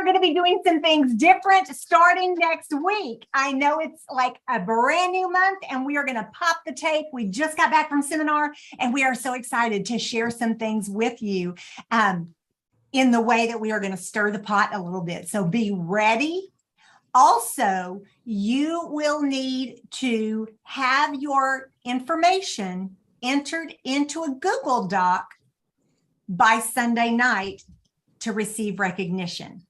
going to be doing some things different starting next week. I know it's like a brand new month and we are going to pop the tape. We just got back from seminar and we are so excited to share some things with you in the way that we are going to stir the pot a little bit. So be ready. Also, you will need to have your information entered into a Google Doc by Sunday night to receive recognition.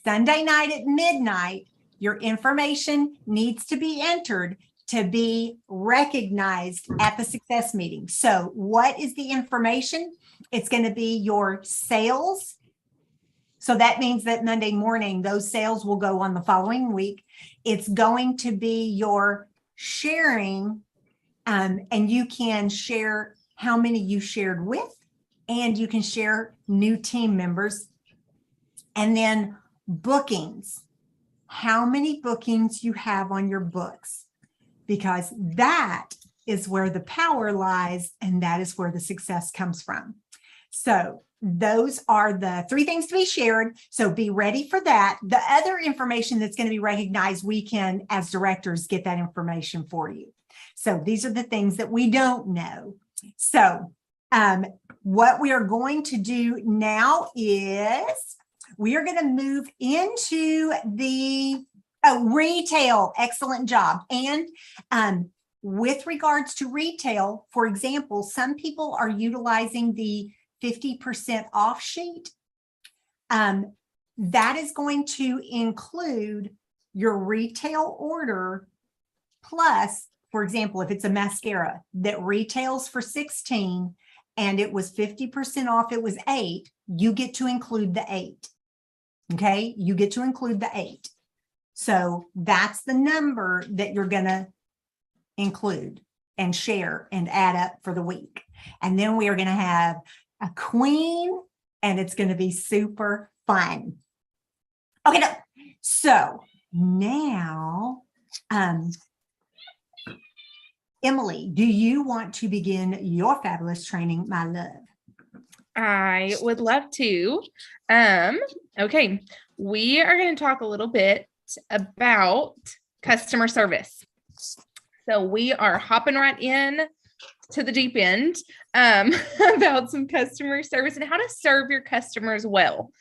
Sunday night at midnight, your information needs to be entered to be recognized at the success meeting. So what is the information? It's going to be your sales. So that means that Monday morning, those sales will go on the following week. It's going to be your sharing, and you can share how many you shared with, and you can share new team members. And then bookings, how many bookings you have on your books, because that is where the power lies, and that is where the success comes from. So those are the 3 things to be shared. So be ready for that. The other information that's going to be recognized, we can, as directors, get that information for you. So these are the things that we don't know. So what we are going to do now is we are going to move into the retail. Excellent job. And with regards to retail, for example, some people are utilizing the 50% off sheet. That is going to include your retail order plus, for example, if it's a mascara that retails for $16 and it was 50% off, it was $8, you get to include the $8. Okay, you get to include the $8. So that's the number that you're going to include and share and add up for the week. And then we are going to have a queen, and it's going to be super fun. Okay, so now, Emily, do you want to begin your fabulous training, my love? I would love to. Okay, we are going to talk a little bit about customer service. So we are hopping right in to the deep end about some customer service and how to serve your customers well.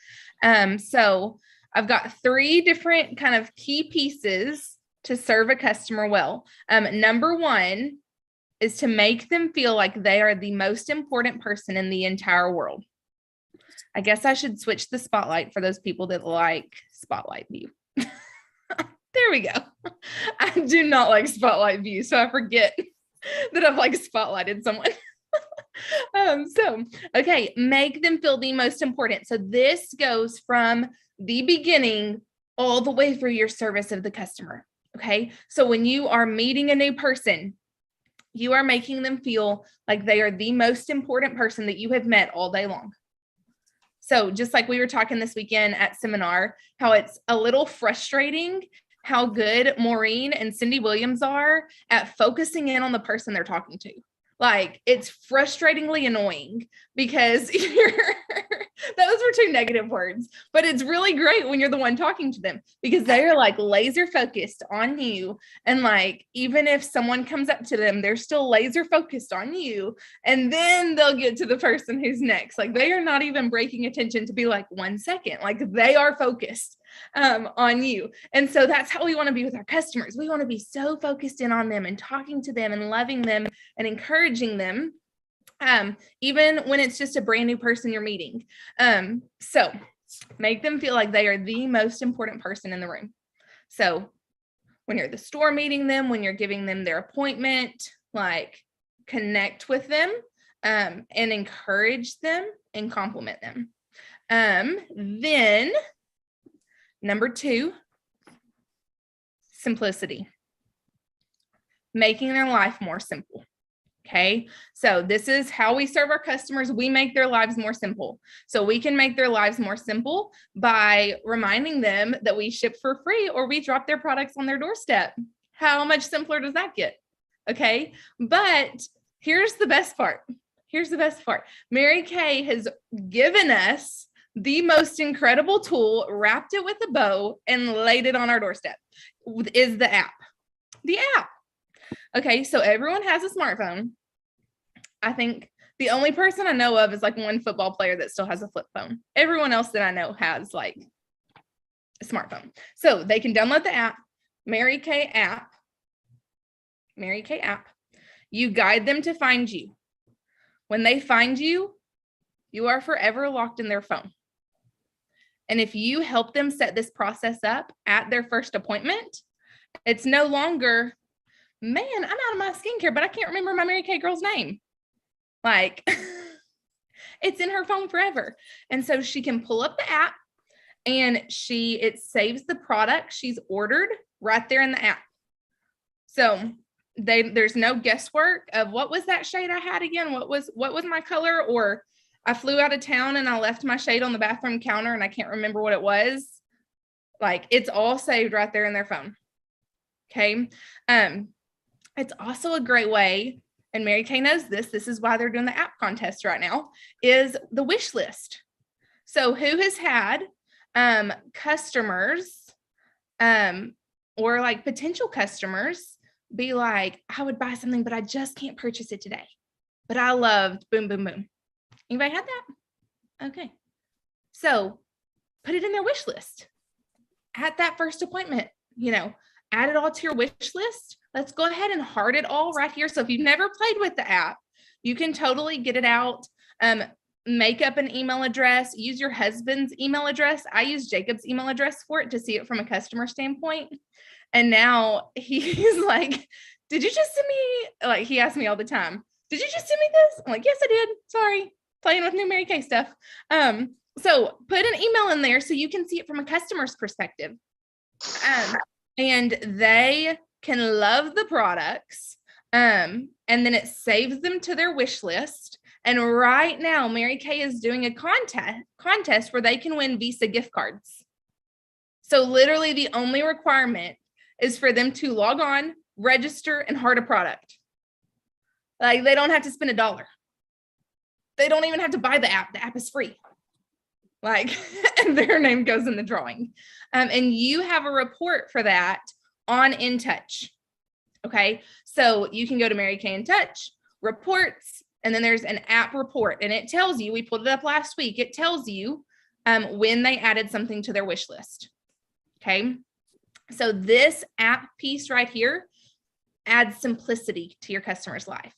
So I've got 3 different kind of key pieces to serve a customer well. Number 1 is to make them feel like they are the most important person in the entire world. I guess I should switch the spotlight for those people that like spotlight view. There we go. I do not like spotlight view, so I forget that I've like spotlighted someone. Okay, make them feel the most important. So this goes from the beginning all the way through your service of the customer. Okay, so when you are meeting a new person, you are making them feel like they are the most important person that you have met all day long. So just like we were talking this weekend at seminar, how it's a little frustrating how good Maureen and Cindy Williams are at focusing in on the person they're talking to. Like, it's frustratingly annoying because those were 2 negative words, but it's really great when you're the one talking to them because they are like laser focused on you. And like, even if someone comes up to them, they're still laser focused on you. And then they'll get to the person who's next. Like, they are not even breaking attention to be like 1 second, like they are focused on you. And so that's how we want to be with our customers. We want to be so focused in on them and talking to them and loving them and encouraging them, even when it's just a brand new person you're meeting. So make them feel like they are the most important person in the room. So when you're at the store meeting them, when you're giving them their appointment, like connect with them and encourage them and compliment them. Then number 2, simplicity. Making their life more simple. Okay, so this is how we serve our customers. We make their lives more simple. So we can make their lives more simple by reminding them that we ship for free or we drop their products on their doorstep. How much simpler does that get? Okay, but here's the best part. Mary Kay has given us the most incredible tool, wrapped it with a bow, and laid it on our doorstep, is the app. The app. Okay, so everyone has a smartphone. I think the only person I know of is like one football player that still has a flip phone. Everyone else that I know has like a smartphone. So they can download the app, Mary Kay app. Mary Kay app. You guide them to find you. When they find you, you are forever locked in their phone. And if you help them set this process up at their first appointment, it's no longer, man, I'm out of my skincare, but I can't remember my Mary Kay girl's name. Like, it's in her phone forever. And so she can pull up the app and it saves the product she's ordered right there in the app. So there's no guesswork of what was that shade I had again? What was my color? Or I flew out of town and I left my shade on the bathroom counter and I can't remember what it was. Like, it's all saved right there in their phone. Okay. It's also a great way, and Mary Kay knows this is why they're doing the app contest right now, is the wish list. So who has had customers or like potential customers be like, I would buy something, but I just can't purchase it today. But I loved boom, boom, boom. Anybody had that? Okay. So put it in their wish list at that first appointment, add it all to your wish list. Let's go ahead and heart it all right here. So if you've never played with the app, you can totally get it out. Make up an email address, use your husband's email address. I use Jacob's email address for it to see it from a customer standpoint. And now he's like, did you just send me, like, he asks me all the time, did you just send me this? I'm like, yes, I did. Sorry. Playing with new Mary Kay stuff. So put an email in there so you can see it from a customer's perspective. And they can love the products. And then it saves them to their wish list. And right now, Mary Kay is doing a contest where they can win Visa gift cards. So literally the only requirement is for them to log on, register, and heart a product. Like, they don't have to spend $1. They don't even have to buy the app. The app is free. Like, and their name goes in the drawing. And you have a report for that on InTouch. Okay. So you can go to Mary Kay InTouch, reports, and then there's an app report, and it tells you, we pulled it up last week. It tells you when they added something to their wish list. Okay. So this app piece right here adds simplicity to your customer's life.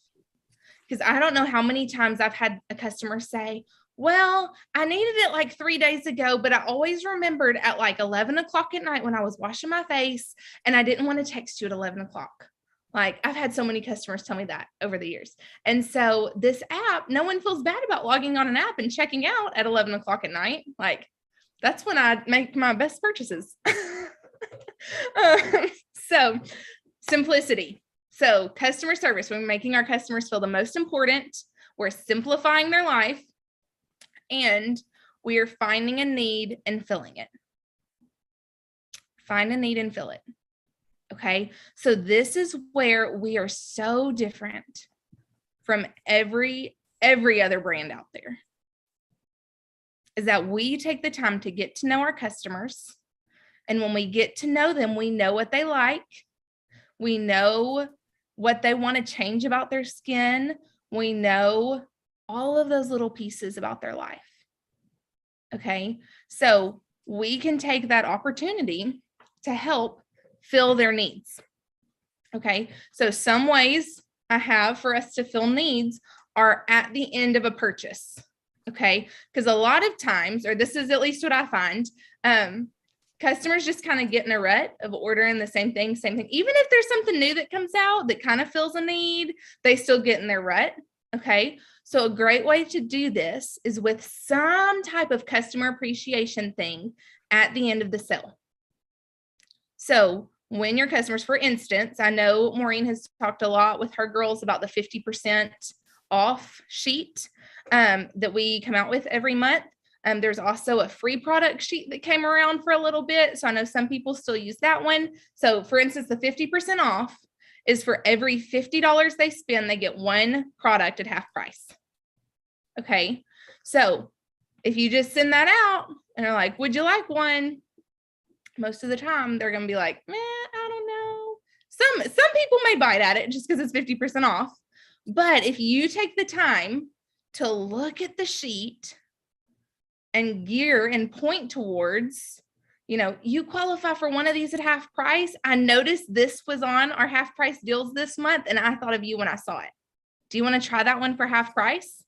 Because I don't know how many times I've had a customer say, well, I needed it like 3 days ago, but I always remembered at like 11 o'clock at night when I was washing my face, and I didn't want to text you at 11 o'clock. Like, I've had so many customers tell me that over the years. And so this app, no one feels bad about logging on an app and checking out at 11 o'clock at night. Like, that's when I make my best purchases. So simplicity. So customer service, we're making our customers feel the most important. We're simplifying their life, and we are finding a need and filling it. Find a need and fill it. Okay. So this is where we are so different from every other brand out there, is that we take the time to get to know our customers. And when we get to know them, we know what they like. We know what they want to change about their skin. We know all of those little pieces about their life. Okay. So we can take that opportunity to help fill their needs. Okay. So some ways I have for us to fill needs are at the end of a purchase. Okay. Because a lot of times, or this is at least what I find, customers just kind of get in a rut of ordering the same thing. Even if there's something new that comes out that kind of fills a need, they still get in their rut. Okay. So a great way to do this is with some type of customer appreciation thing at the end of the sale. So when your customers, for instance, I know Maureen has talked a lot with her girls about the 50% off sheet that we come out with every month. There's also a free product sheet that came around for a little bit. So I know some people still use that one. So for instance, the 50% off is for every $50 they spend, they get one product at half price. Okay. So If you just send that out and they're like, would you like one? Most of the time they're going to be like, man, I don't know. Some people may bite at it just because it's 50% off. But if you take the time to look at the sheet and gear and point towards, you qualify for one of these at half price. I noticed this was on our half price deals this month, and I thought of you when I saw it. Do you want to try that one for half price?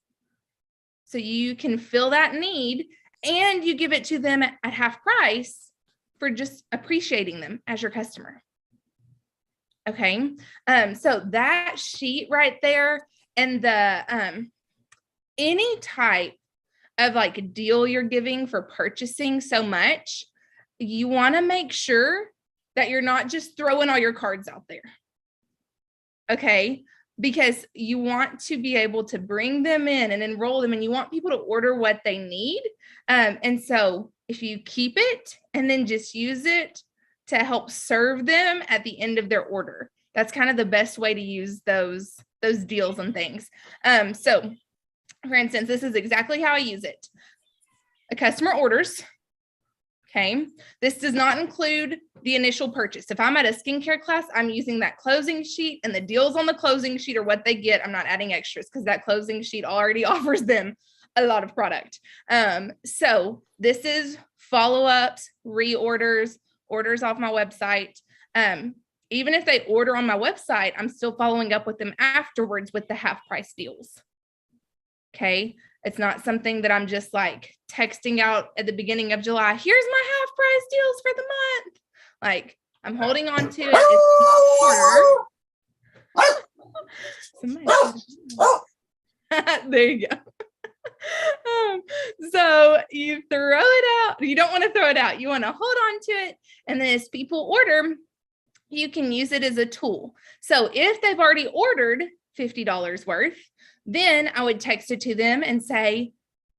So you can fill that need and you give it to them at half price for just appreciating them as your customer. Okay. So that sheet right there, and the any type of like deal you're giving for purchasing so much, you want to make sure that you're not just throwing all your cards out there. Okay. Because you want to be able to bring them in and enroll them, and you want people to order what they need. And so if you keep it and then just use it to help serve them at the end of their order, that's kind of the best way to use those deals and things. So for instance, this is exactly how I use it. A customer orders. Okay. This does not include the initial purchase. If I'm at a skincare class, I'm using that closing sheet, and the deals on the closing sheet are what they get. I'm not adding extras because that closing sheet already offers them a lot of product. So this is follow-ups, reorders, orders off my website. Even if they order on my website, I'm still following up with them afterwards with the half price deals. Okay. It's not something that I'm just like texting out at the beginning of July. Here's my half price deals for the month. Like, I'm holding on to it. There you go. So you throw it out. You don't want to throw it out. You want to hold on to it. And then as people order, you can use it as a tool. So if they've already ordered $50 worth, then I would text it to them and say,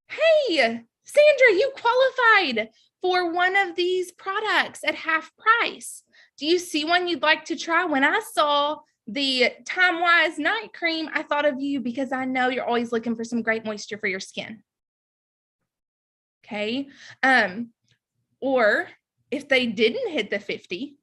hey, Sandra, you qualified for one of these products at half price. Do you see one you'd like to try? When I saw the Time Wise night cream, I thought of you because I know you're always looking for some great moisture for your skin. Okay. Or if they didn't hit the 50,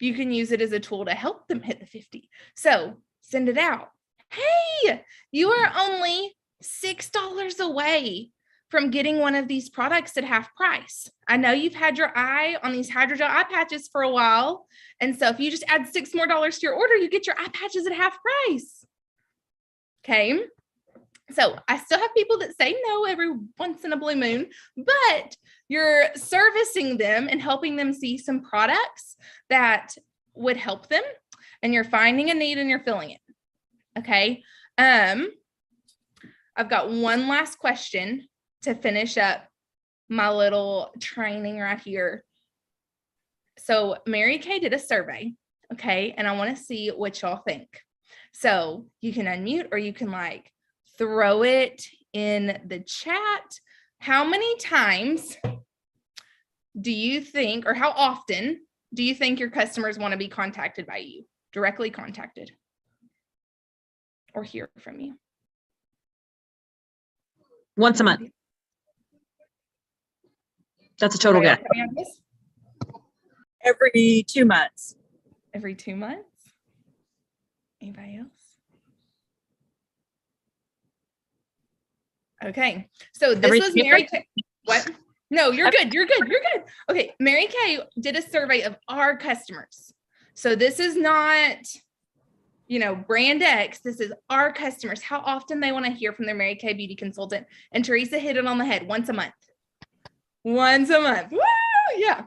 you can use it as a tool to help them hit the 50. So send it out. Hey, you are only $6 away from getting one of these products at half price. I know you've had your eye on these hydrogel eye patches for a while. And so if you just add $6 more to your order, you get your eye patches at half price. Okay. So I still have people that say no every once in a blue moon, but you're servicing them and helping them see some products that would help them, and you're finding a need and you're filling it. Okay. I've got one last question to finish up my little training right here. So Mary Kay did a survey. Okay. And I want to see what y'all think. So you can unmute, or you can like throw it in the chat. How many times do you think, or how often do you think your customers want to be contacted by you, directly contacted, or hear from you? Once a month. That's a total guess. Every 2 months. Every 2 months? Anybody else? Okay, so this was Mary Kay. What? No, you're good. You're good. You're good. Okay, Mary Kay did a survey of our customers. So this is not, brand X. This is our customers, how often they want to hear from their Mary Kay beauty consultant. And Teresa hit it on the head. Once a month. Once a month. Woo! Yeah.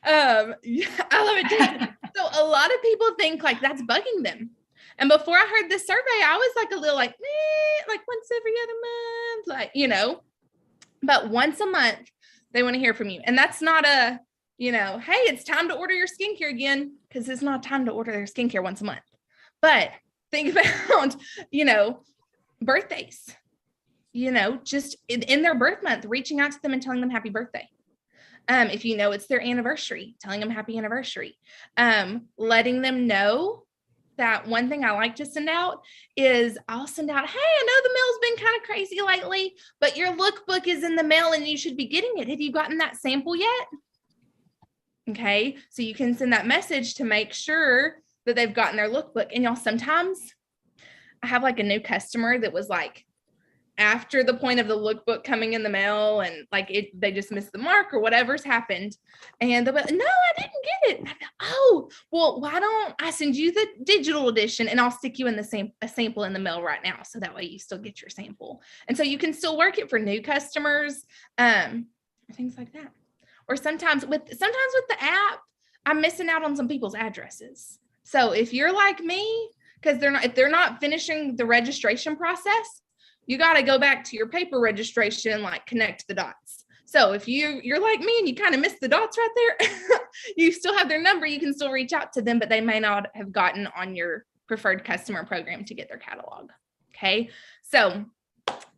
Yeah, I love it too. So a lot of people think like that's bugging them. And before I heard this survey, I was like a little like once every other month, but once a month, they want to hear from you. And that's not a, hey, it's time to order your skincare again, because it's not time to order their skincare once a month. But think about, birthdays, just in their birth month, reaching out to them and telling them happy birthday. If it's their anniversary, telling them happy anniversary, letting them know that one thing I like to send out is I'll send out, hey, I know the mail's been kind of crazy lately, but your lookbook is in the mail and you should be getting it. Have you gotten that sample yet? Okay, so you can send that message to make sure that they've gotten their lookbook. And y'all, sometimes I have like a new customer that was like, after the point of the lookbook coming in the mail and like they just missed the mark or whatever's happened. And they'll be, no, I didn't get it. And I go, oh, well, why don't I send you the digital edition and I'll stick you in a sample in the mail right now. So that way you still get your sample. And so you can still work it for new customers, things like that. Or sometimes with the app, I'm missing out on some people's addresses. So if you're like me, because if they're not finishing the registration process, you got to go back to your paper registration and like connect the dots. So if you're like me and you kind of missed the dots right there, you still have their number. You can still reach out to them, but they may not have gotten on your preferred customer program to get their catalog. Okay. So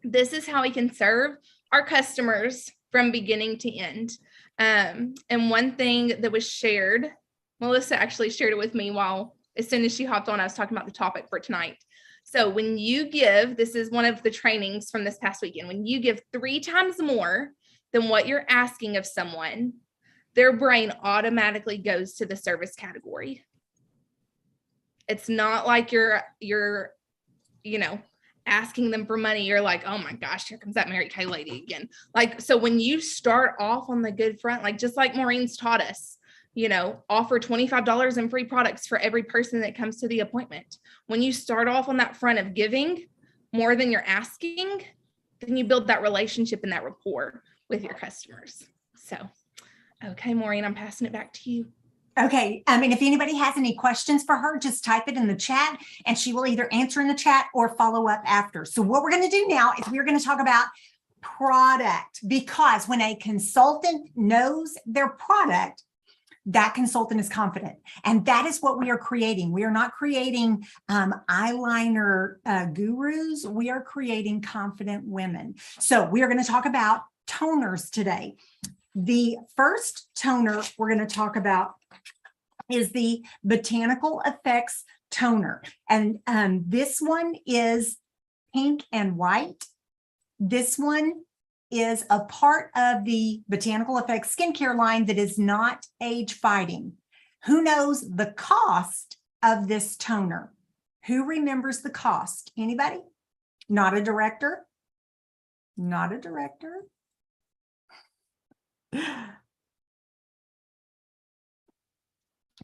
this is how we can serve our customers from beginning to end. And one thing that was shared, Melissa actually shared it with me as soon as she hopped on, I was talking about the topic for tonight. So when you give, this is one of the trainings from this past weekend, when you give 3 times more than what you're asking of someone, their brain automatically goes to the service category. It's not like you're asking them for money. You're like, oh my gosh, here comes that Mary Kay lady again. Like, so when you start off on the good front, like just like Maureen's taught us, offer $25 in free products for every person that comes to the appointment. When you start off on that front of giving more than you're asking, then you build that relationship and that rapport with your customers. So, okay, Maureen, I'm passing it back to you. Okay. If anybody has any questions for her, just type it in the chat and she will either answer in the chat or follow up after. So what we're going to do now is we're going to talk about product, because when a consultant knows their product, that consultant is confident. And that is what we are creating. We are not creating eyeliner gurus. We are creating confident women. So we are going to talk about toners today. The first toner we're going to talk about is the Botanical Effects toner. And this one is pink and white. This one is a part of the Botanical Effects skincare line that is not age fighting. Who knows the cost of this toner? Who remembers the cost? Anybody? Not a director? Not a director?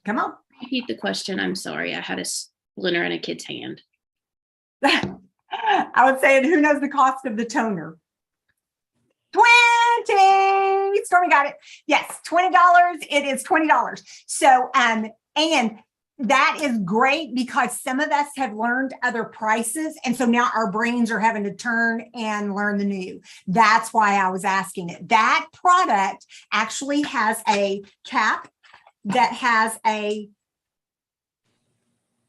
Come on. Repeat the question. I'm sorry. I had a splinter in a kid's hand. I would say, who knows the cost of the toner? 20. Stormy got it. Yes, $20. It is $20. So, and that is great because some of us have learned other prices. And so now our brains are having to turn and learn the new. That's why I was asking it. That product actually has a cap that has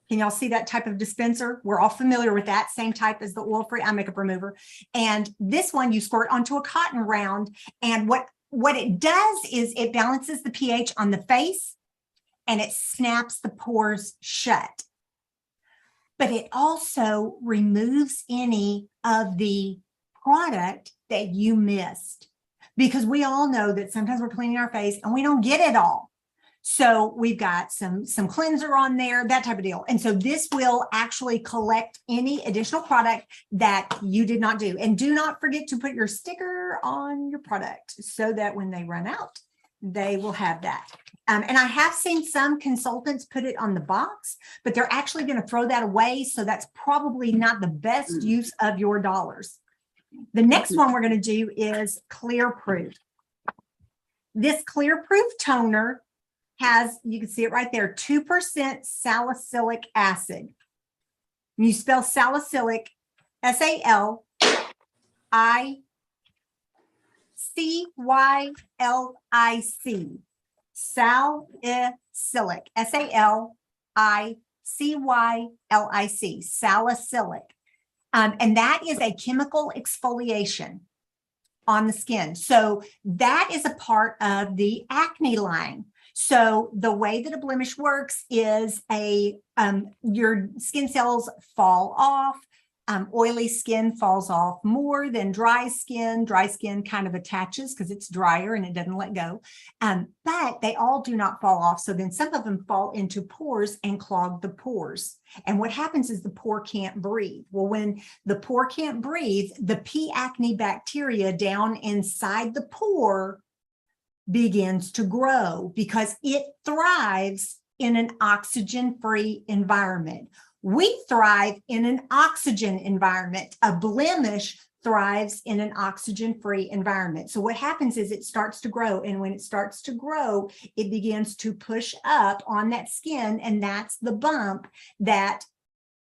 can y'all see that type of dispenser? We're all familiar with that, same type as the oil-free eye makeup remover. And this one you squirt onto a cotton round. And what it does is it balances the pH on the face and it snaps the pores shut. But it also removes any of the product that you missed. Because we all know that sometimes we're cleaning our face and we don't get it all. So we've got some cleanser on there, that type of deal. And so this will actually collect any additional product that you did not do. And do not forget to put your sticker on your product so that when they run out, they will have that. And I have seen some consultants put it on the box, but they're actually going to throw that away. So that's probably not the best use of your dollars. The next one we're going to do is Clear Proof. This Clear Proof toner has, you can see it right there, 2% salicylic acid. When you spell salicylic, S-A-L-I-C-Y-L-I-C, salicylic, S-A-L-I-C-Y-L-I-C, salicylic. And that is a chemical exfoliation on the skin. So that is a part of the acne line. So the way that a blemish works is your skin cells fall off. Oily skin falls off more than dry skin. Dry skin kind of attaches because it's drier and it doesn't let go. But they all do not fall off. So then some of them fall into pores and clog the pores. And what happens is the pore can't breathe. Well, when the pore can't breathe, the P. acne bacteria down inside the pore begins to grow because it thrives in an oxygen-free environment. We thrive in an oxygen environment. A blemish thrives in an oxygen-free environment. So what happens is it starts to grow. And when it starts to grow, it begins to push up on that skin. And that's the bump that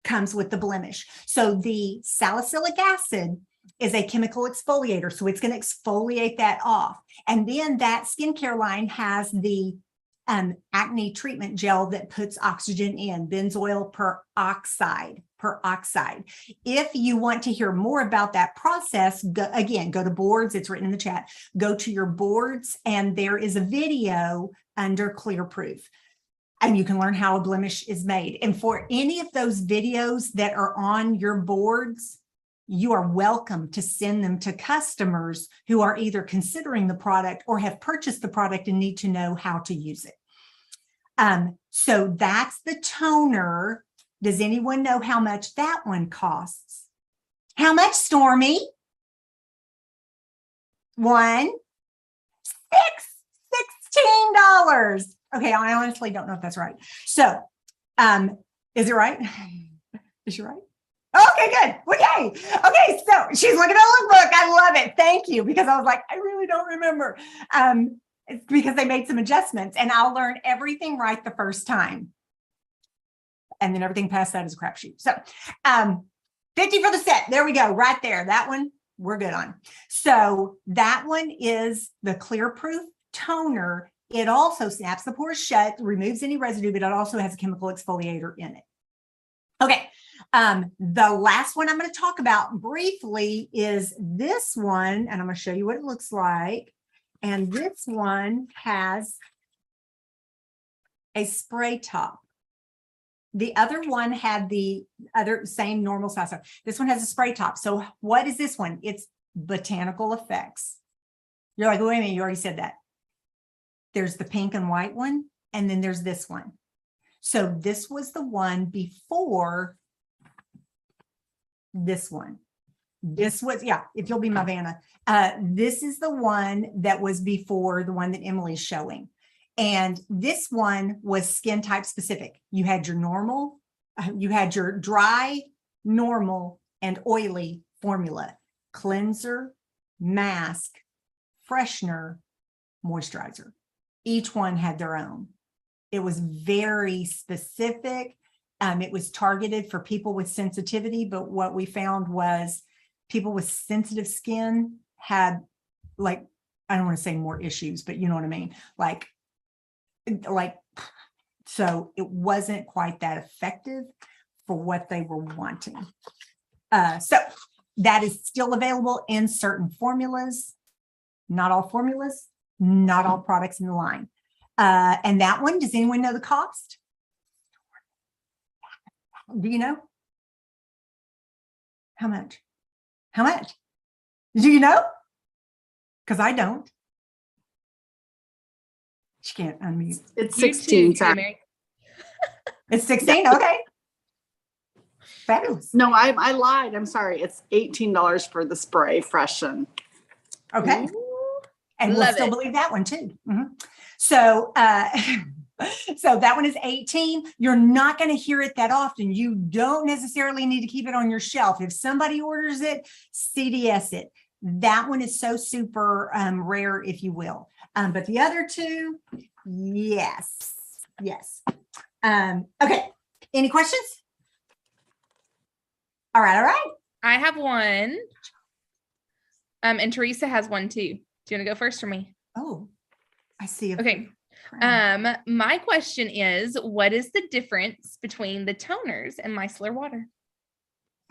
comes with the blemish. So the salicylic acid is a chemical exfoliator. So it's going to exfoliate that off. And then that skincare line has the acne treatment gel that puts oxygen in, benzoyl peroxide. If you want to hear more about that process, go to boards. It's written in the chat. Go to your boards, and there is a video under Clear Proof. And you can learn how a blemish is made. And for any of those videos that are on your boards, you are welcome to send them to customers who are either considering the product or have purchased the product and need to know how to use it. So that's the toner. Does anyone know how much that one costs? How much, Stormy? $16. Okay, I honestly don't know if that's right. So, is it right? Is she right? Okay, good. Well, yay. Okay, so she's looking at a lookbook. I love it. Thank you, because I was like, I really don't remember. It's because they made some adjustments, and I'll learn everything right the first time. And then everything past that is a crapshoot. So 50 for the set. There we go. Right there. That one we're good on. So that one is the Clear Proof toner. It also snaps the pores shut, removes any residue, but it also has a chemical exfoliator in it. Okay. The last one I'm going to talk about briefly is this one, and I'm going to show you what it looks like. And this one has a spray top. The other one had the other same normal size. This one has a spray top. So what is this one? It's Botanical Effects. You're like, wait a minute, you already said that. There's the pink and white one, and then there's this one. So this was the one before this one. This was, yeah, if you'll be my Vanna. This is the one that was before the one that Emily's showing. And this one was skin type specific. You had your normal, you had your dry, normal, and oily formula. Cleanser, mask, freshener, moisturizer. Each one had their own. It was very specific. It was targeted for people with sensitivity, but what we found was people with sensitive skin had, like, I don't want to say more issues, but you know what I mean? Like, so it wasn't quite that effective for what they were wanting. So that is still available in certain formulas, not all formulas, not all products in the line. And that one, does anyone know the cost? Do you know? How much? How much? Do you know? Because I don't. She can't unmute. It's You 16. too, Tia Mary. It's 16? Okay. Fabulous. No, I lied. I'm sorry. It's $18 for the spray freshen. Okay. And we'll Love still it. believe that one too. So, so that one is 18. You're not going to hear it that often. You don't necessarily need to keep it on your shelf. If somebody orders it, CDS it. That one is so super rare, if you will. But the other two, yes. Okay. Any questions? All right. I have one. And Teresa has one too. Do you want to go first or me? Oh, I see. Okay. My question is, what is the difference between the toners and micellar water?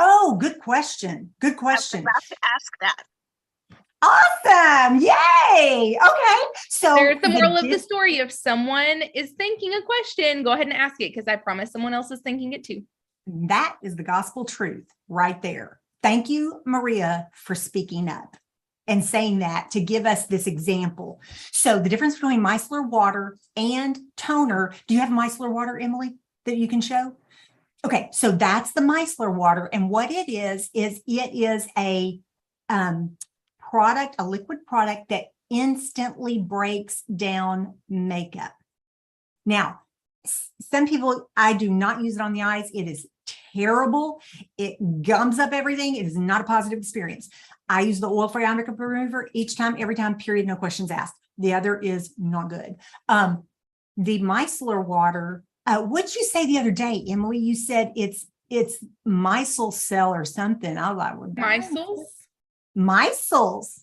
Oh, good question. Good question. I was about to ask that. Awesome. Yay. Okay. So There's the moral of the story. If someone is thinking a question, go ahead and ask it, because I promise someone else is thinking it too. That is the gospel truth right there. Thank you, Maria, for speaking up and saying that to give us this example. So the difference between micellar water and toner, do you have micellar water, Emily, that you can show? Okay, so that's the micellar water. And what it is it is a product, a liquid product that instantly breaks down makeup. Now, some people, I do not use it on the eyes. It is terrible. It gums up everything. It is not a positive experience. I use the oil-free eye makeup remover each time, every time, period, no questions asked. The other is not good. The micellar water, what'd you say the other day, Emily? You said it's micelle cell or something. I was like, well, Micelles? Micelles.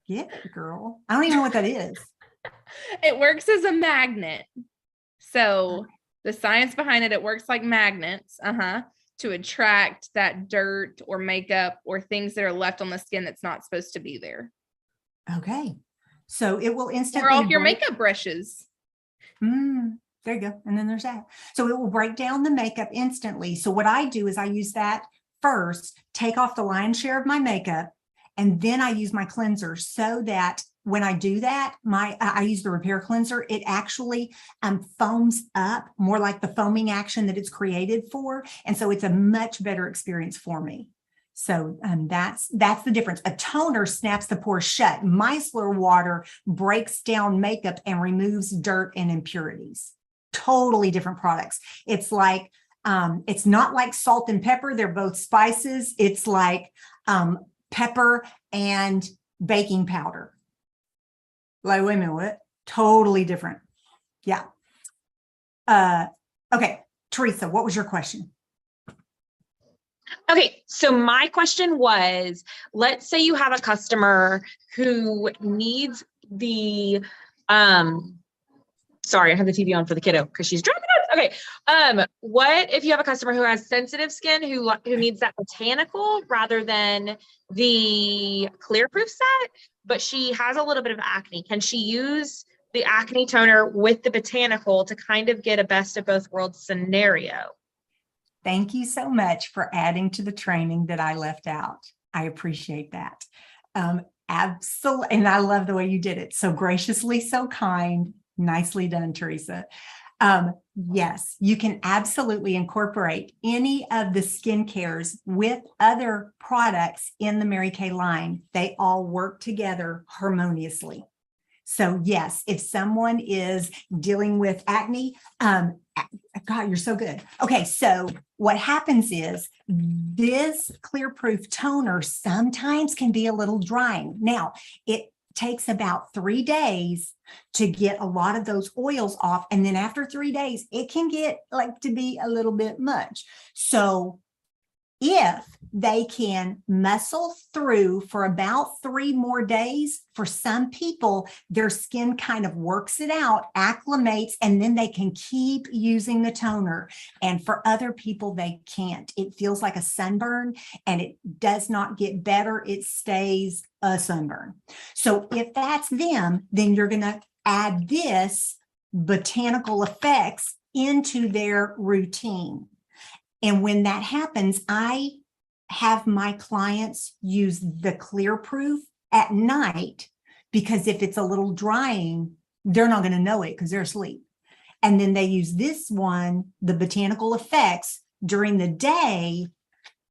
Get it, girl. I don't even know what that is. It works as a magnet. So the science behind it, it works like magnets, to attract that dirt or makeup or things that are left on the skin that's not supposed to be there. Okay. So it will instantly. Or off your makeup brushes. There you go. And then there's that. So it will break down the makeup instantly. So what I do is I use that first, take off the lion's share of my makeup, and then I use my cleanser so that when I do that, I use the repair cleanser. It actually foams up more like the foaming action that it's created for. And so it's a much better experience for me. So that's the difference. A toner snaps the pores shut. Micellar water breaks down makeup and removes dirt and impurities. Totally different products. It's like, it's not like salt and pepper. They're both spices. It's like pepper and baking powder. Like, wait a minute, what? Totally different. Yeah. Okay, Teresa, what was your question? Okay, so my question was, let's say you have a customer who needs the, sorry, I have the TV on for the kiddo because she's driving us. Okay, what if you have a customer who has sensitive skin who needs that botanical rather than the clear proof set, but she has a little bit of acne? Can she use the acne toner with the botanical to kind of get a best of both worlds scenario? Thank you so much for adding to the training that I left out. I appreciate that. Absolutely. And I love the way you did it. So graciously, so kind. Nicely done, Teresa. Yes, you can absolutely incorporate any of the skincare with other products in the Mary Kay line. They all work together harmoniously. So yes, if someone is dealing with acne, God, you're so good. Okay, so what happens is this clear proof toner sometimes can be a little drying. Now, it takes about 3 days to get a lot of those oils off. And then after 3 days, it can get like to be a little bit much. So if they can muscle through for about 3 more days, for some people, their skin kind of works it out, acclimates, and then they can keep using the toner. And for other people, they can't. It feels like a sunburn and it does not get better. It stays a sunburn. So if that's them, then you're going to add this botanical effects into their routine. And when that happens, I have my clients use the clear proof at night, because if it's a little drying, they're not going to know it because they're asleep. And then they use this one, the botanical effects, during the day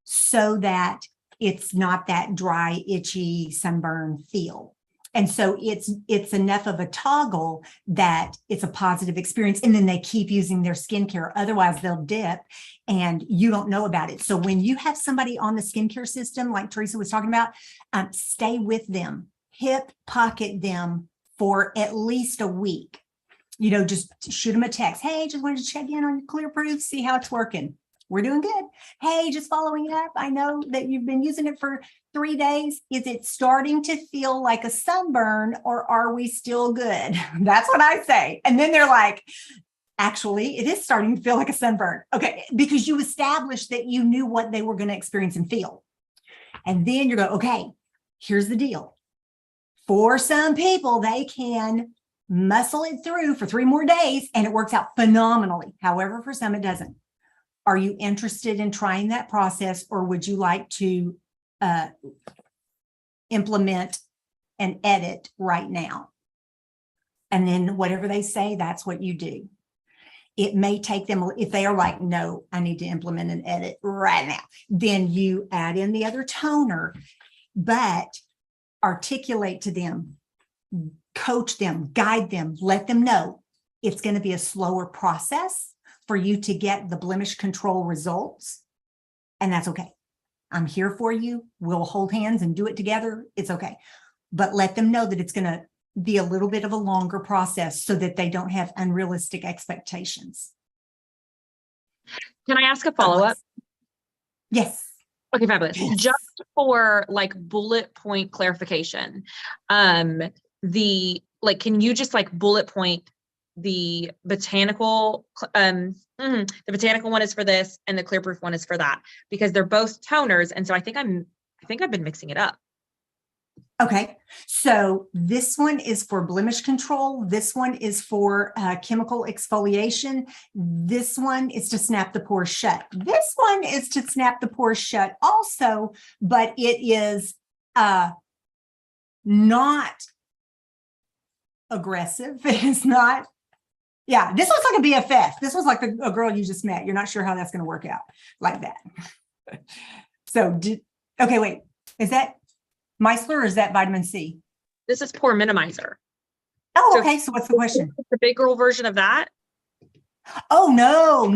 so that it's not that dry, itchy, sunburn feel. And so it's enough of a toggle that it's a positive experience. And then they keep using their skincare. Otherwise, they'll dip and you don't know about it. So when you have somebody on the skincare system, like Teresa was talking about, stay with them, hip pocket them for at least a week. You know, just shoot them a text. Hey, just wanted to check in on your clear proof, see how it's working. We're doing good. Hey, just following up. I know that you've been using it for 3 days. Is it starting to feel like a sunburn or are we still good? That's what I say. And then they're like, actually, it is starting to feel like a sunburn. Okay, because you established that you knew what they were going to experience and feel. And then you're going, okay, Here's the deal. For some people, they can muscle it through for 3 more days and it works out phenomenally. However, for some, it doesn't. Are you interested in trying that process, or would you like to implement an edit right now? And then whatever they say, that's what you do. It may take them, if they are like, no, I need to implement an edit right now, then you add in the other toner, but articulate to them, coach them, guide them, let them know it's going to be a slower process for you to get the blemish control results. And that's okay. I'm here for you. We'll hold hands and do it together. It's okay. But let them know that it's going to be a little bit of a longer process so that they don't have unrealistic expectations. Can I ask a follow-up? Yes. Okay, fabulous. Yes. Just for like bullet point clarification, can you just like bullet point the botanical, the botanical one is for this and the clear proof one is for that, because they're both toners. And so I think I've been mixing it up. Okay, so this one is for blemish control. This one is for chemical exfoliation. This one is to snap the pores shut. This one is to snap the pores shut also, but it is not aggressive. It is not. Yeah, this looks like a BFF. This was like a girl you just met. You're not sure how that's going to work out like that. So, okay, wait, is that Meisler or is that vitamin C? This is pore minimizer. Oh, So- okay. So what's the question? The big girl version of that. Oh, no.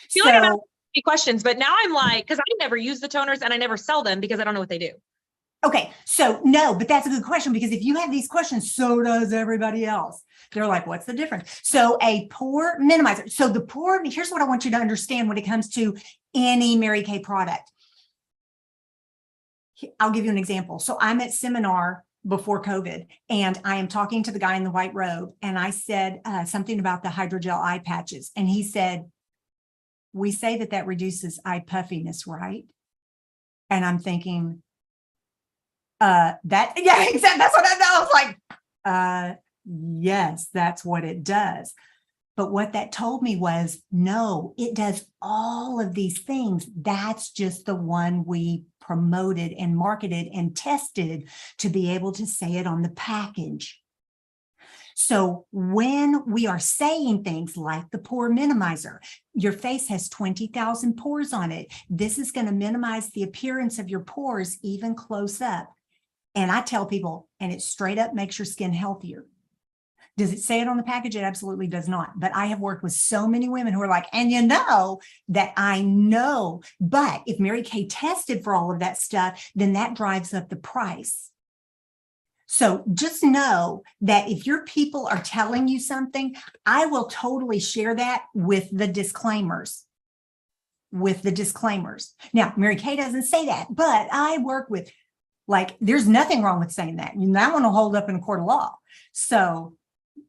feel like I'm asking questions, but now I'm like, because I never use the toners and I never sell them because I don't know what they do. Okay, so no, but that's a good question, because if you have these questions, so does everybody else. They're like, what's the difference? So a pore minimizer. So the pore, here's what I want you to understand when it comes to any Mary Kay product. I'll give you an example. So I'm at seminar before COVID, and I am talking to the guy in the white robe, and I said something about the hydrogel eye patches. And he said, we say that reduces eye puffiness, right? And I'm thinking, yeah, exactly. That's what I was like, yes, that's what it does. But what that told me was, no, it does all of these things. That's just the one we promoted and marketed and tested to be able to say it on the package. So when we are saying things like the pore minimizer, your face has 20,000 pores on it. This is going to minimize the appearance of your pores even close up. And I tell people, and it straight up makes your skin healthier. Does it say it on the package? It absolutely does not. But I have worked with so many women who are like, and you know that I know, but if Mary Kay tested for all of that stuff, then that drives up the price. So just know that if your people are telling you something, I will totally share that with the disclaimers. Now, Mary Kay doesn't say that, but I work with, like, there's nothing wrong with saying that. That one will hold up in a court of law. So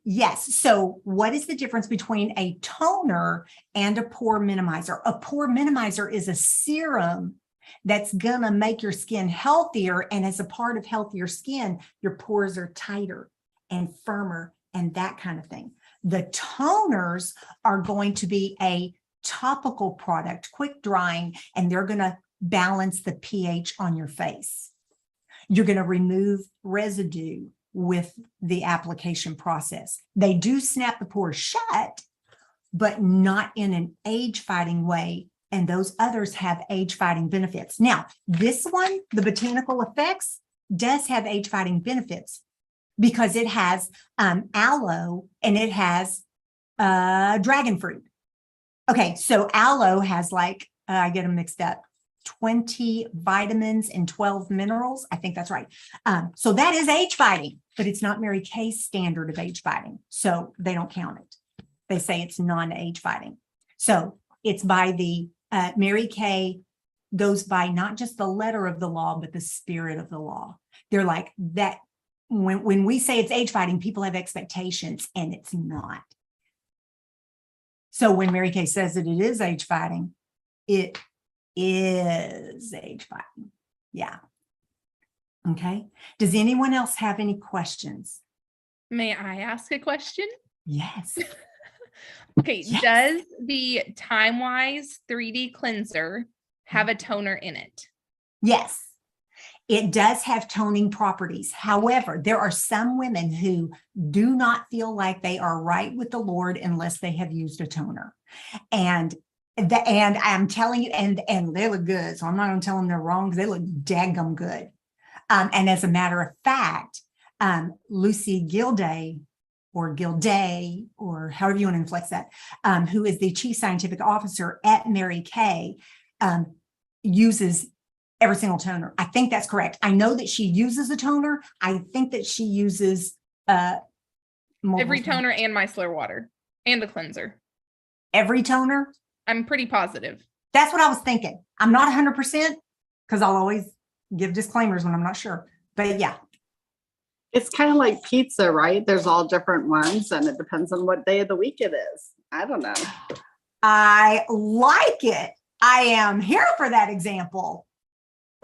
yes. So what is the difference between a toner and a pore minimizer? A pore minimizer is a serum that's going to make your skin healthier. And as a part of healthier skin, your pores are tighter and firmer and that kind of thing. The toners are going to be a topical product, quick drying, and they're going to balance the pH on your face. You're going to remove residue with the application process. They do snap the pores shut, but not in an age-fighting way. And those others have age-fighting benefits. Now, this one, the Botanical Effects, does have age-fighting benefits because it has aloe and it has dragon fruit. Okay, so aloe has like, I get them mixed up, 20 vitamins and 12 minerals. I think that's right. So that is age fighting, but it's not Mary Kay's standard of age fighting. So they don't count it. They say it's non-age fighting. So it's by the Mary Kay goes by not just the letter of the law, but the spirit of the law. They're like that. When we say it's age fighting, people have expectations and it's not. So when Mary Kay says that it is age fighting, it is age fighting. Yeah. Okay. Does anyone else have any questions? May I ask a question? Yes. Okay, Yes. does the TimeWise 3D cleanser have a toner in it? Yes. It does have toning properties. However, there are some women who do not feel like they are right with the Lord unless they have used a toner. And I'm telling you, and they look good. So I'm not going to tell them they're wrong because they look daggum good. And as a matter of fact, Lucy Gilday, or however you want to inflex that, who is the chief scientific officer at Mary Kay, uses every single toner. I think that's correct. I know that she uses a toner. I think that she uses Every toner and micellar water and the cleanser. Every toner. I'm pretty positive. That's what I was thinking. I'm not 100% because I'll always give disclaimers when I'm not sure. But yeah. It's kind of like pizza, right? There's all different ones and it depends on what day of the week it is. I don't know. I like it. I am here for that example.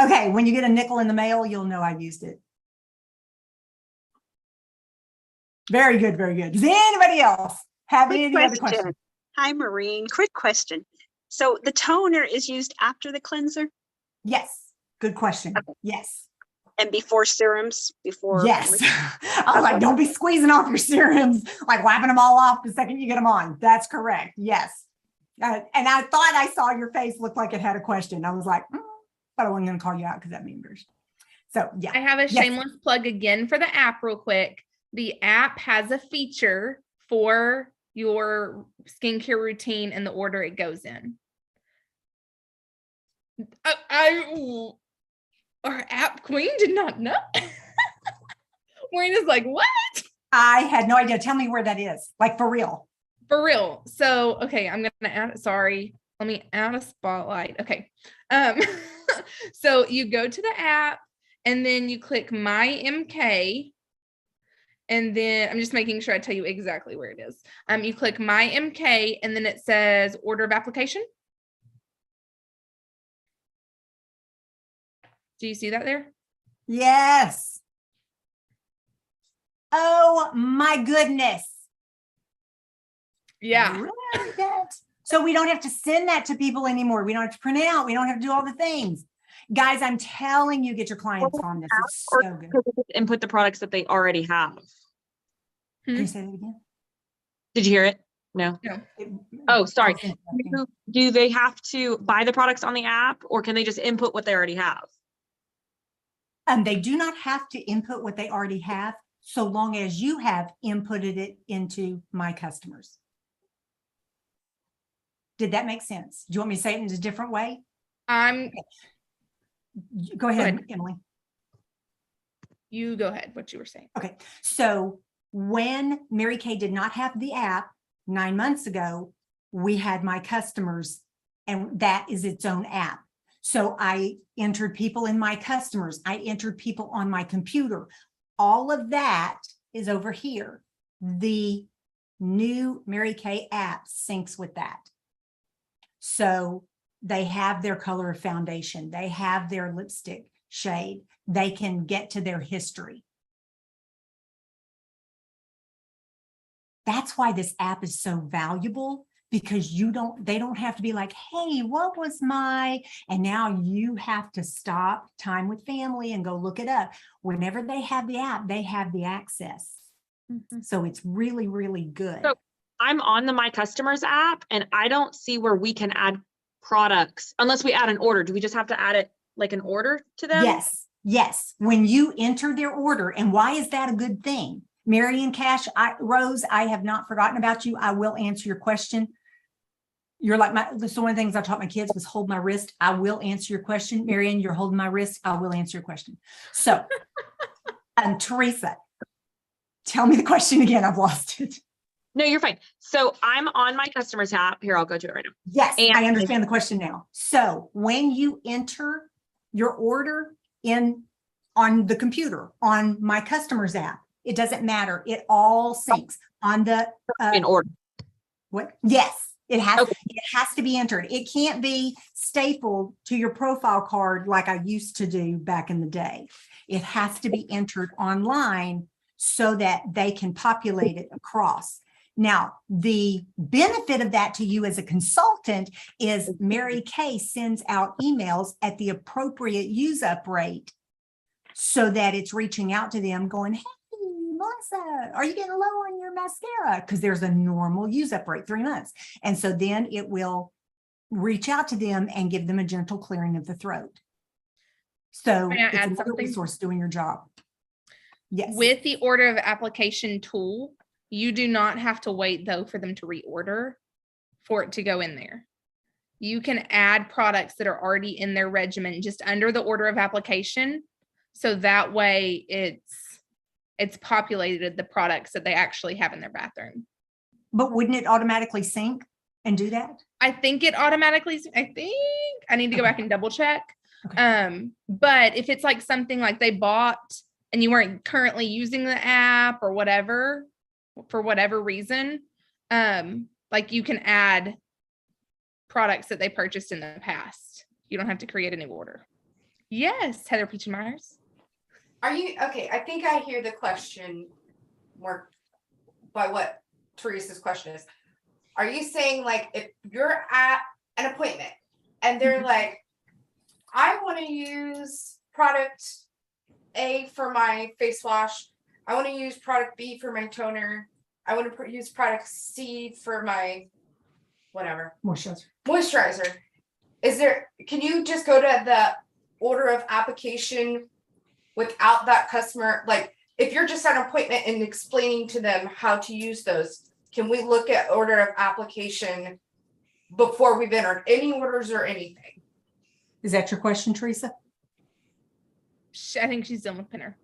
Okay, when you get a nickel in the mail, you'll know I used it. Very good, very good. Does anybody else have any other questions? Hi, Maureen. Quick question. So the toner is used after the cleanser? Yes. Good question. Okay. Yes. And before serums? Before? Yes. I was like, don't be squeezing off your serums, like wiping them all off the second you get them on. That's correct. Yes. And I thought I saw your face look like it had a question. I was like, but I wasn't going to call you out because that'd be embarrassing. So yeah. I have a Yes. shameless plug again for the app real quick. The app has a feature for your skincare routine and the order it goes in. Our app queen did not know. Marina's like, what? I had no idea. Tell me where that is. Like for real. For real. So, okay, I'm going to add, sorry, let me add a spotlight. Okay. So you go to the app and then you click My MK. And then I'm just making sure I tell you exactly where it is. You click My MK and then it says order of application. Do you see that there? Yes. Oh my goodness. Yeah. Really? So we don't have to send that to people anymore. We don't have to print it out. We don't have to do all the things. Guys, I'm telling you, get your clients on this. It's so good. Input the products that they already have. Can you say that again? Did you hear it? No. No. Oh, sorry. Do they have to buy the products on the app or can they just input what they already have? They do not have to input what they already have, so long as you have inputted it into My Customers. Did that make sense? Do you want me to say it in a different way? Go ahead, Emily. You go ahead, what you were saying. Okay, so when Mary Kay did not have the app 9 months ago, we had My Customers, and that is its own app. So I entered people in My Customers. I entered people on my computer. All of that is over here. The new Mary Kay app syncs with that. So they have their color of foundation. They have their lipstick shade. They can get to their history. That's why this app is so valuable, because they don't have to be like, hey, what was and now you have to stop time with family and go look it up. Whenever they have the app, they have the access. Mm-hmm. So it's really, really good. So I'm on the My Customers app and I don't see where we can add products unless we add an order. Do we just have to add it like an order to them? Yes. Yes. When you enter their order, and why is that a good thing? Marion Cash, Rose, I have not forgotten about you. I will answer your question. You're like so one of the things I taught my kids was hold my wrist. I will answer your question. Marion, you're holding my wrist. I will answer your question. So, Teresa, tell me the question again. I've lost it. No, you're fine. So I'm on My Customers app. Here, I'll go to it right now. Yes, and I understand the question now. So when you enter your order on the computer, on My Customers app, it doesn't matter. It all syncs on the in order. What? Yes. It has, Okay. it has to be entered. It can't be stapled to your profile card like I used to do back in the day. It has to be entered online so that they can populate it across. Now, the benefit of that to you as a consultant is Mary Kay sends out emails at the appropriate use up rate so that it's reaching out to them going, hey, Melissa, are you getting low on your mascara? Because there's a normal use up rate, 3 months. And so then it will reach out to them and give them a gentle clearing of the throat. So May I it's add another something? resource doing your job. Yes. With the order of application tool, you do not have to wait though for them to reorder for it to go in there. You can add products that are already in their regimen just under the order of application. So that way it's populated the products that they actually have in their bathroom. But wouldn't it automatically sync and do that? I think it automatically, I need to go back and double check. Okay. But if it's like something like they bought and you weren't currently using the app or whatever, for whatever reason, like you can add products that they purchased in the past. You don't have to create a new order. Yes, Heather Peach and Myers. Are you okay? I think I hear the question more by what Teresa's question is. Are you saying like if you're at an appointment and they're like, I want to use product A for my face wash, I want to use product B for my toner, I want to use product C for my whatever moisturizer. Is there? Can you just go to the order of application without that customer? Like if you're just at an appointment and explaining to them how to use those, can we look at order of application before we've entered any orders or anything? Is that your question, Teresa? I think she's done with Pinner.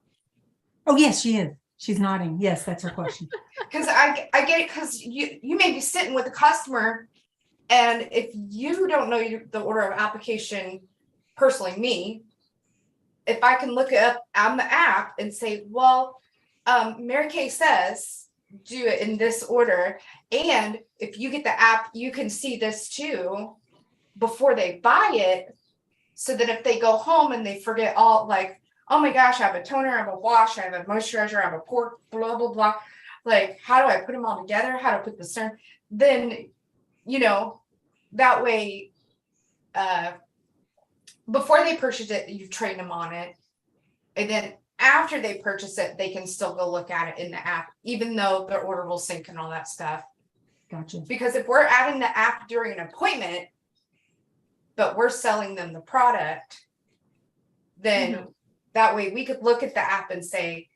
Oh, yes, she is. She's nodding. Yes, that's her question. Because I get it, because you may be sitting with a customer, and if you don't know the order of application, personally me, if I can look it up on the app and say, well, Mary Kay says do it in this order, and if you get the app, you can see this too before they buy it, so that if they go home and they forget all, like, oh my gosh, I have a toner, I have a wash, I have a moisturizer, I have a port, blah, blah, blah. Like, how do I put them all together? How to put the serum? Then, that way, before they purchase it, you've trained them on it. And then after they purchase it, they can still go look at it in the app, even though their order will sync and all that stuff. Gotcha. Because if we're adding the app during an appointment, but we're selling them the product, then that way we could look at the app and say,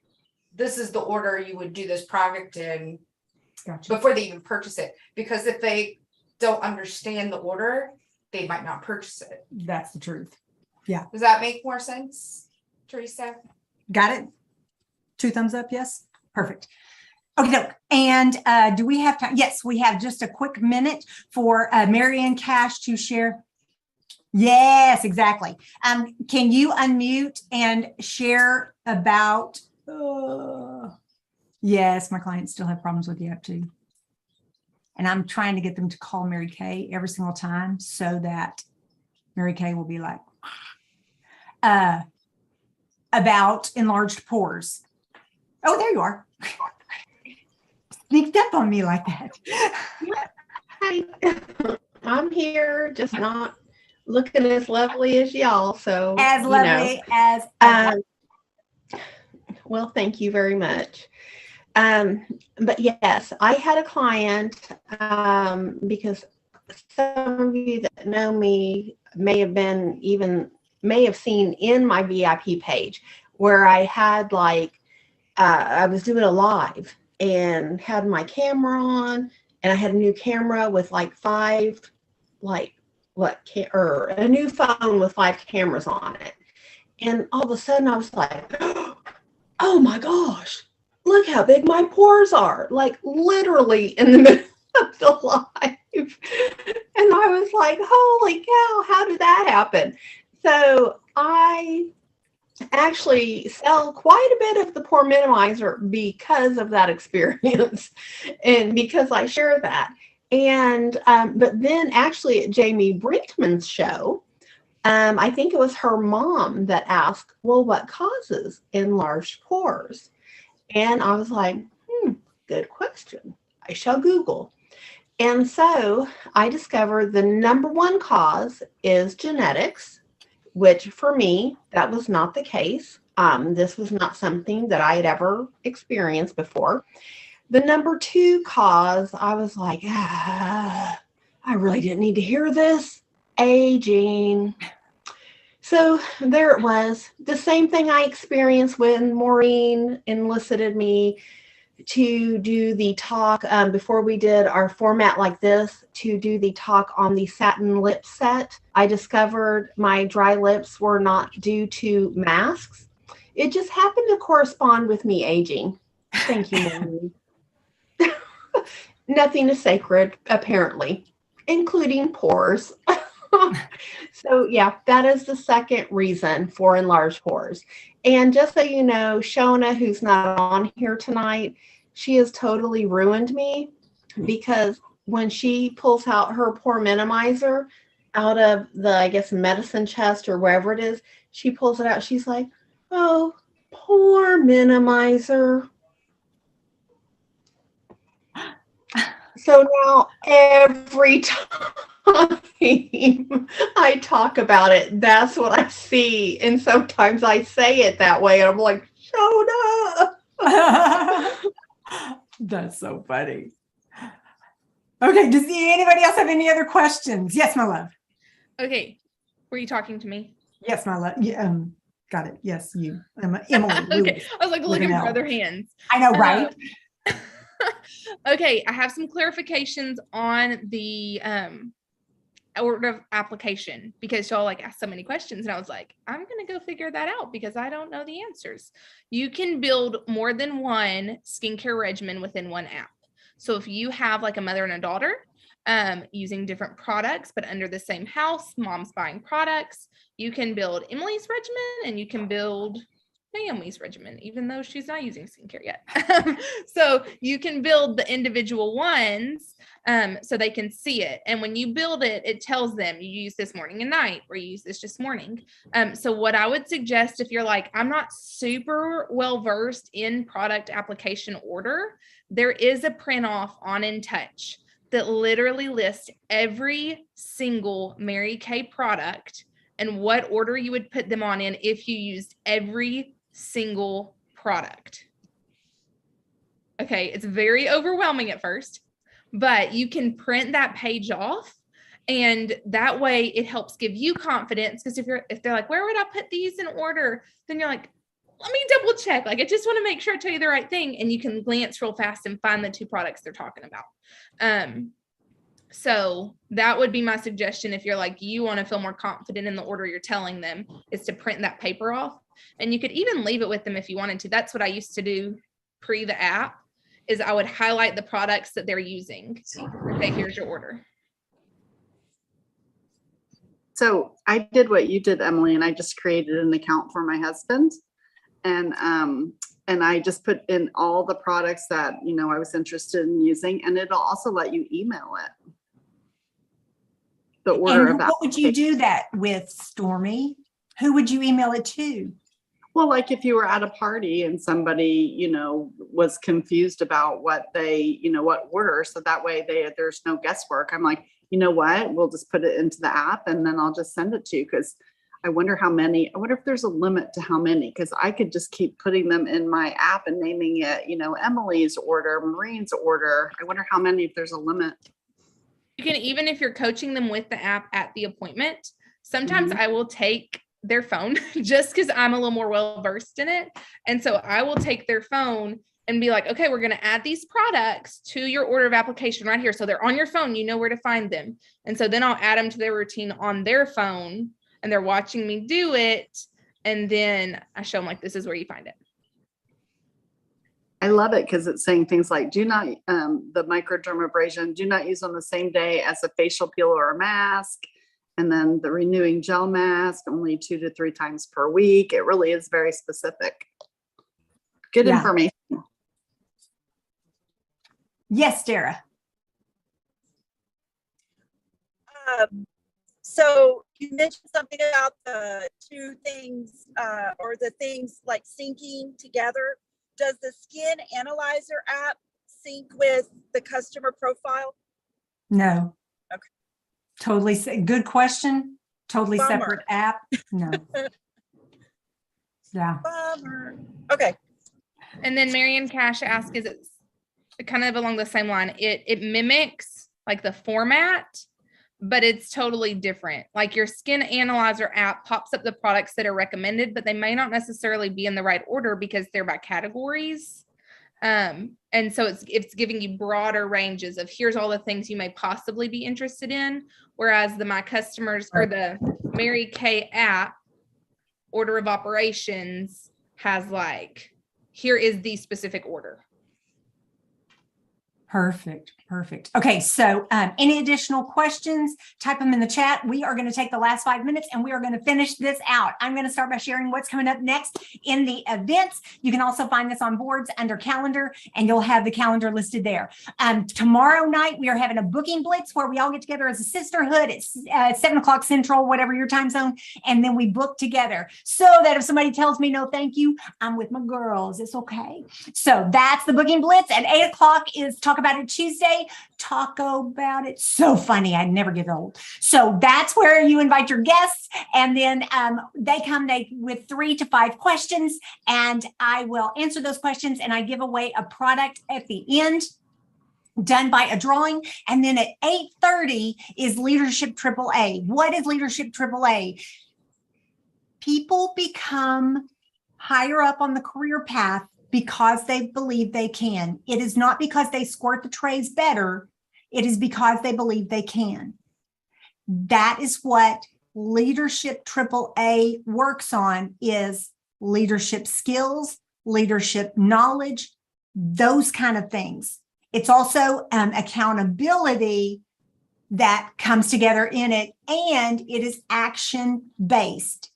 this is the order you would do this product in. Gotcha. Before they even purchase it. Because if they don't understand the order, they might not purchase it. That's the truth. Yeah. Does that make more sense, Teresa? Got it? 2 thumbs up. Yes. Perfect. Okay. And do we have time? Yes, we have just a quick minute for Marianne Cash to share. Yes, exactly. Can you unmute and share about, yes, my clients still have problems with the app too. And I'm trying to get them to call Mary Kay every single time so that Mary Kay will be like, about enlarged pores. Oh, there you are. Sneaked up on me like that. Hi, I'm here, just not looking as lovely as y'all. So As lovely as. Well, thank you very much. But yes, I had a client, because some of you that know me may have seen in my VIP page where I had I was doing a live and had my camera on, and I had a new camera with a new phone with 5 cameras on it. And all of a sudden I was like, oh my gosh, look how big my pores are, like literally in the middle of the live. And I was like, holy cow, how did that happen? So I actually sell quite a bit of the pore minimizer because of that experience and because I share that. And, but then actually at Jamie Brinkman's show, I think it was her mom that asked, well, what causes enlarged pores? And I was like, good question. I shall Google. And so I discovered the number one cause is genetics, which for me, that was not the case. This was not something that I had ever experienced before. The number two cause, I was like, I really didn't need to hear this. Aging. So there it was. The same thing I experienced when Maureen enlisted me to do the talk before we did our format like this, to do the talk on the satin lip set. I discovered my dry lips were not due to masks. It just happened to correspond with me aging. Thank you, Maureen. Nothing is sacred, apparently, including pores. So yeah, that is the second reason for enlarged pores. And just so you know, Shona, who's not on here tonight, she has totally ruined me, because when she pulls out her pore minimizer out of the, I guess, medicine chest or wherever it is, she pulls it out. She's like, oh, pore minimizer. So now every time I talk about it, that's what I see. And sometimes I say it that way. And I'm like, Shona. That's so funny. Okay, does anybody else have any other questions? Yes, my love. Okay. Were you talking to me? Yes, my love. Yeah, got it. Yes, you. Emily. Okay. I was like looking for other hands. I know, right? Okay, I have some clarifications on the order of application, because y'all like asked so many questions, and I was like, I'm gonna go figure that out because I don't know the answers. You can build more than one skincare regimen within one app. So if you have like a mother and a daughter using different products but under the same house, mom's buying products, you can build Emily's regimen and you can build Naomi's regimen, even though she's not using skincare yet. So you can build the individual ones so they can see it. And when you build it, it tells them you use this morning and night, or you use this just morning. So what I would suggest, if you're like, I'm not super well versed in product application order, there is a print off on InTouch that literally lists every single Mary Kay product and what order you would put them on in if you used every single product. Okay, it's very overwhelming at first, but you can print that page off, and that way it helps give you confidence, because if they're like, where would I put these in order? Then you're like, let me double check. Like, I just want to make sure I tell you the right thing, and you can glance real fast and find the two products they're talking about. So that would be my suggestion. If you're like, you want to feel more confident in the order you're telling them, is to print that paper off. And you could even leave it with them if you wanted to. That's what I used to do pre the app, is I would highlight the products that they're using. Okay, here's your order. So I did what you did, Emily, and I just created an account for my husband. And I just put in all the products that, you know, I was interested in using, and it'll also let you email it. The order And of what would you do that with, Stormy? Who would you email it to? Well, like if you were at a party and somebody, you know, was confused about what they, you know, what order, so that way there's no guesswork. I'm like, you know what, we'll just put it into the app and then I'll just send it to you, because I wonder if there's a limit to how many, because I could just keep putting them in my app and naming it, you know, Emily's order, Maureen's order. I wonder how many, if there's a limit. You can, even if you're coaching them with the app at the appointment, sometimes I will take their phone just because I'm a little more well versed in it. And so I will take their phone and be like, okay, we're going to add these products to your order of application right here. So they're on your phone, you know where to find them. And so then I'll add them to their routine on their phone, and they're watching me do it. And then I show them, like, this is where you find it. I love it because it's saying things like, do not, the microdermabrasion, do not use on the same day as a facial peel or a mask. And then the renewing gel mask, only 2 to 3 times per week. It really is very specific. Good information. Yes, Dara. So you mentioned something about the two things, or the things like syncing together. Does the Skin Analyzer app sync with the customer profile? No. Okay. Totally. Good question. Totally Bummer. separate app. No. Yeah. Bummer. Okay. And then Marion Cash asked, is it kind of along the same line? It mimics like the format, but it's totally different. Like your Skin Analyzer app pops up the products that are recommended, but they may not necessarily be in the right order because they're by categories. And so it's giving you broader ranges of here's all the things you may possibly be interested in. Whereas the My Customers or the Mary Kay app order of operations has like, here is the specific order. Perfect. Perfect. Okay. So any additional questions, type them in the chat. We are going to take the last 5 minutes and we are going to finish this out. I'm going to start by sharing what's coming up next in the events. You can also find this on boards under calendar and you'll have the calendar listed there. Tomorrow night, we are having a booking blitz where we all get together as a sisterhood. It's 7 o'clock Central, whatever your time zone. And then we book together so that if somebody tells me no, thank you, I'm with my girls. It's okay. So that's the booking blitz. At 8 o'clock is Talk About It Tuesday. Talk about it. So funny. I never get old. So that's where you invite your guests. And then they come with 3 to 5 questions. And I will answer those questions. And I give away a product at the end, done by a drawing. And then at 8:30 is Leadership AAA. What is Leadership AAA? People become higher up on the career path because they believe they can. It is not because they squirt the trays better. It is because they believe they can. That is what Leadership AAA works on, is leadership skills, leadership knowledge, those kind of things. It's also accountability that comes together in it, and it is action-based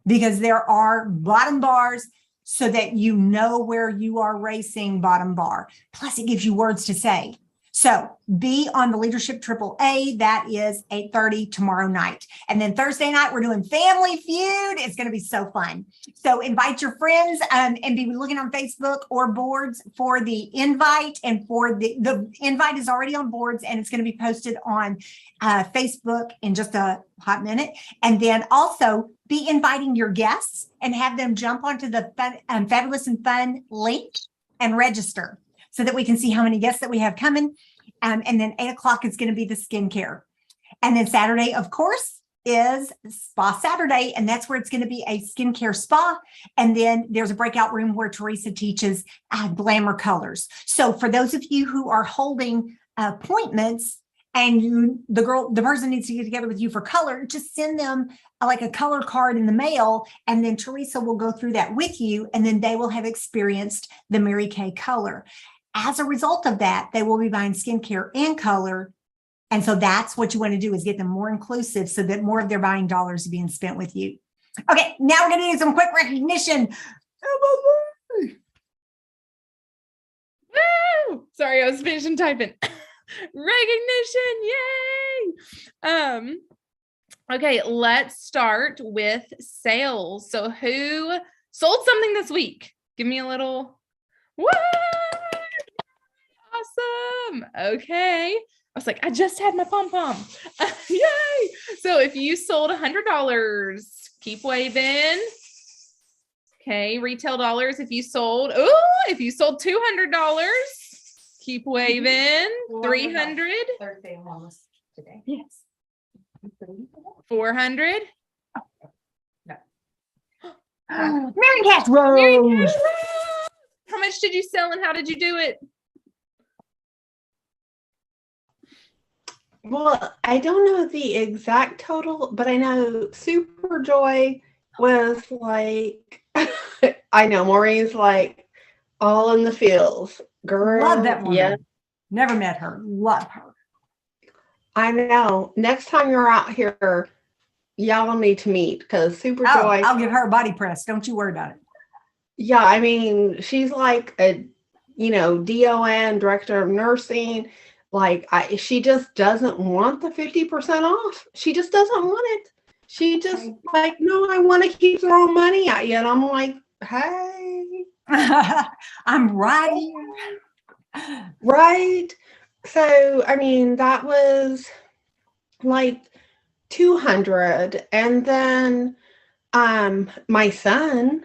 because there are bottom bars so that you know where you are racing bottom bar. Plus, it gives you words to say. So be on the Leadership AAA. That is 8:30 tomorrow night. And then Thursday night, we're doing Family Feud. It's going to be so fun. So invite your friends and be looking on Facebook or boards for the invite. And for the invite is already on boards and it's going to be posted on Facebook in just a hot minute. And then also be inviting your guests and have them jump onto the Fabulous and Fun link and register, so that we can see how many guests that we have coming. And then 8 o'clock is going to be the skincare. And then Saturday, of course, is Spa Saturday. And that's where it's going to be a skincare spa. And then there's a breakout room where Teresa teaches glamour colors. So for those of you who are holding appointments and the person needs to get together with you for color, just send them like a color card in the mail. And then Teresa will go through that with you. And then they will have experienced the Mary Kay color. As a result of that, they will be buying skincare and color. And so that's what you want to do, is get them more inclusive so that more of their buying dollars are being spent with you. Okay, now we're going to do some quick recognition. Woo! Sorry, I was finishing typing. Recognition, yay! Okay, let's start with sales. So who sold something this week? Give me a little, what? Awesome. Okay. I was like, I just had my pom-pom. Yay. So if you sold $100, keep waving. Okay. Retail dollars. If you sold $200, keep waving. 300. Thursday almost today. Yes. 400. Mary Cash Rose. How much did you sell and how did you do it? Well, I don't know the exact total, but I know Super Joy was like, I know Maureen's like all in the feels. Girl, Love that woman. yeah. Never met her. Love her. I know. Next time you're out here, y'all need to meet, because Super Oh, Joy. I'll give her a body press. Don't you worry about it. Yeah, I mean, she's like a, DON, director of nursing, Like she just doesn't want the 50% off. She just doesn't want it. She just like, no, I want to keep throwing money at you. And I'm like, hey. I'm right here. Right. So, I mean, that was like 200. And then my son,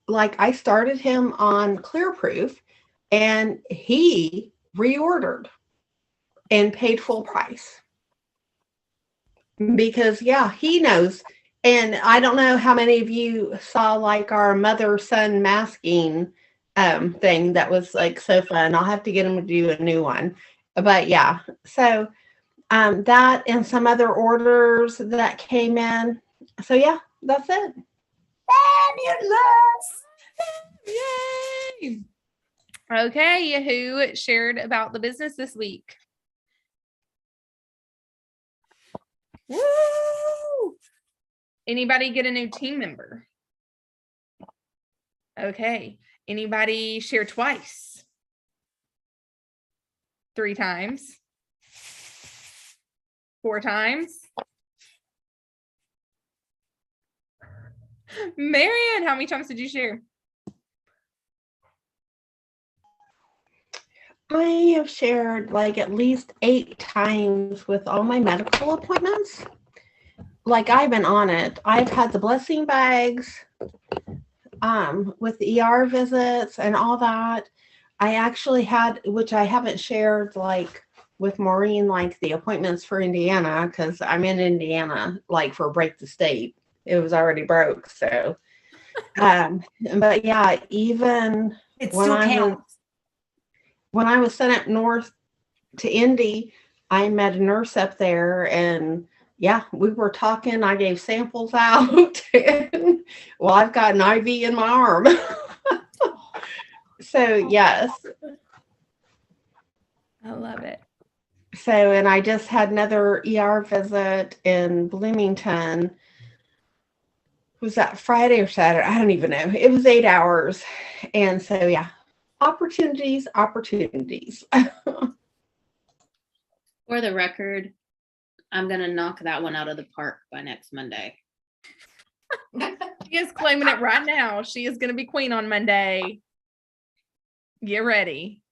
like I started him on Clearproof and he reordered and paid full price. Because yeah, he knows. And I don't know how many of you saw like our mother-son masking thing that was like so fun. I'll have to get him to do a new one. But yeah, so that and some other orders that came in. So yeah, that's it. Fabulous. Yay. Okay, who shared about the business this week? Woo! Anybody get a new team member? Okay. Anybody share twice? 3 times? 4 times? Marianne, how many times did you share? I have shared like at least 8 times with all my medical appointments. Like I've been on it. I've had the blessing bags with the ER visits and all that. I actually had, which I haven't shared like with Maureen, like the appointments for Indiana, because I'm in Indiana, like for Break the State. It was already broke. So, but yeah, even It when still I was, counts. when I was sent up north to Indy, I met a nurse up there and yeah, we were talking. I gave samples out. And, well, I've got an IV in my arm. So yes. I love it. So, and I just had another ER visit in Bloomington. Was that Friday or Saturday? I don't even know. It was 8 hours. And so, yeah, opportunities. For the record, I'm going to knock that one out of the park by next Monday. She is claiming it right now. She is going to be queen on Monday. Get ready.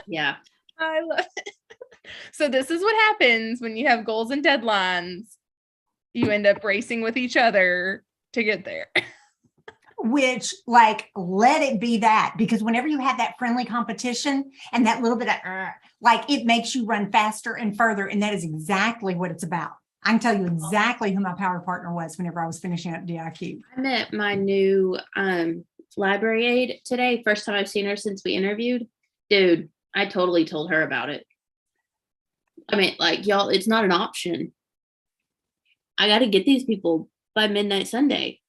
Yeah. I love it. So this is what happens when you have goals and deadlines. You end up racing with each other to get there. Which, like, let it be that, because whenever you have that friendly competition and that little bit of like, it makes you run faster and further, and that is exactly what it's about. I can tell you exactly who my power partner was whenever I was finishing up DIQ. I met my new library aide today. First time I've seen her since we interviewed. Dude, I totally told her about it. I mean, like, y'all, it's not an option. I got to get these people by midnight Sunday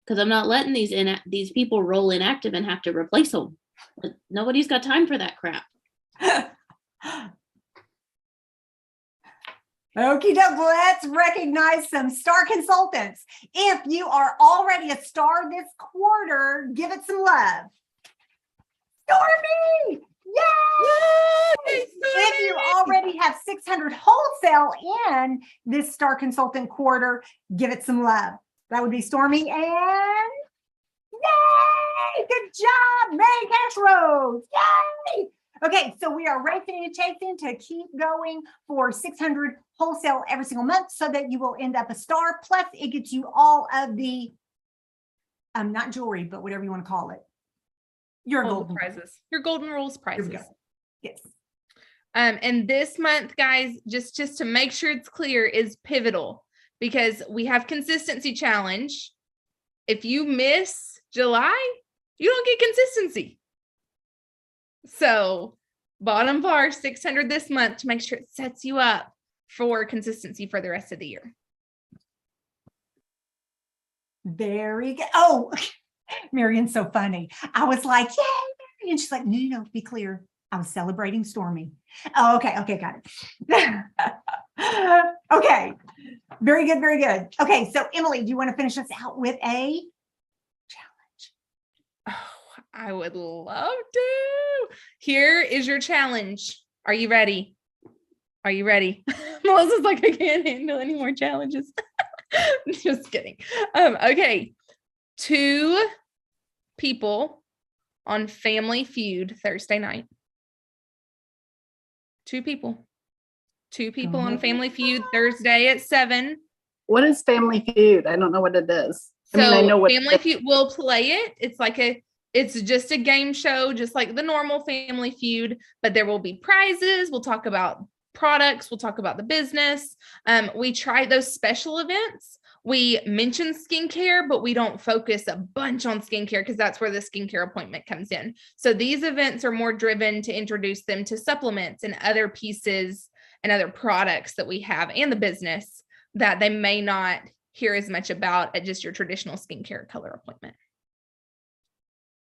because I'm not letting these people roll inactive and have to replace them. Nobody's got time for that crap. Okie doke, let's recognize some star consultants. If you are already a star this quarter, give it some love. Stormy! Yay! If you already have 600 wholesale in this star consultant quarter, give it some love. That would be Stormy and yay! Good job, Mary Cash Rose! Yay! Okay, so we are racing and chasing to keep going for 600 wholesale every single month so that you will end up a star. Plus, it gets you all of the, not jewelry, but whatever you want to call it. Your golden prizes. Your golden rules prizes. Yes. And this month, guys, just to make sure it's clear, is pivotal because we have consistency challenge. If you miss July, you don't get consistency. So bottom bar 600 this month to make sure it sets you up for consistency for the rest of the year. Very good. Oh, Marion's so funny. I was like, yay, and she's like, no, be clear. I was celebrating Stormy. Oh, okay, got it. Okay, very good. Okay, so Emily, do you want to finish us out with a challenge? Oh, I would love to. Here is your challenge. Are you ready? Are you ready? Melissa's like, I can't handle any more challenges. Just kidding. Okay. 2 people on Family Feud Thursday night. 2 people. 2 people on Family Feud Thursday at 7. What is Family Feud? I don't know what it is. I mean, I So know what Family Feud, we'll play it. It's just a game show, just like the normal Family Feud, but there will be prizes. We'll talk about products. We'll talk about the business. We try those special events. We mention skincare, but we don't focus a bunch on skincare because that's where the skincare appointment comes in. So these events are more driven to introduce them to supplements and other pieces and other products that we have and the business that they may not hear as much about at just your traditional skincare color appointment.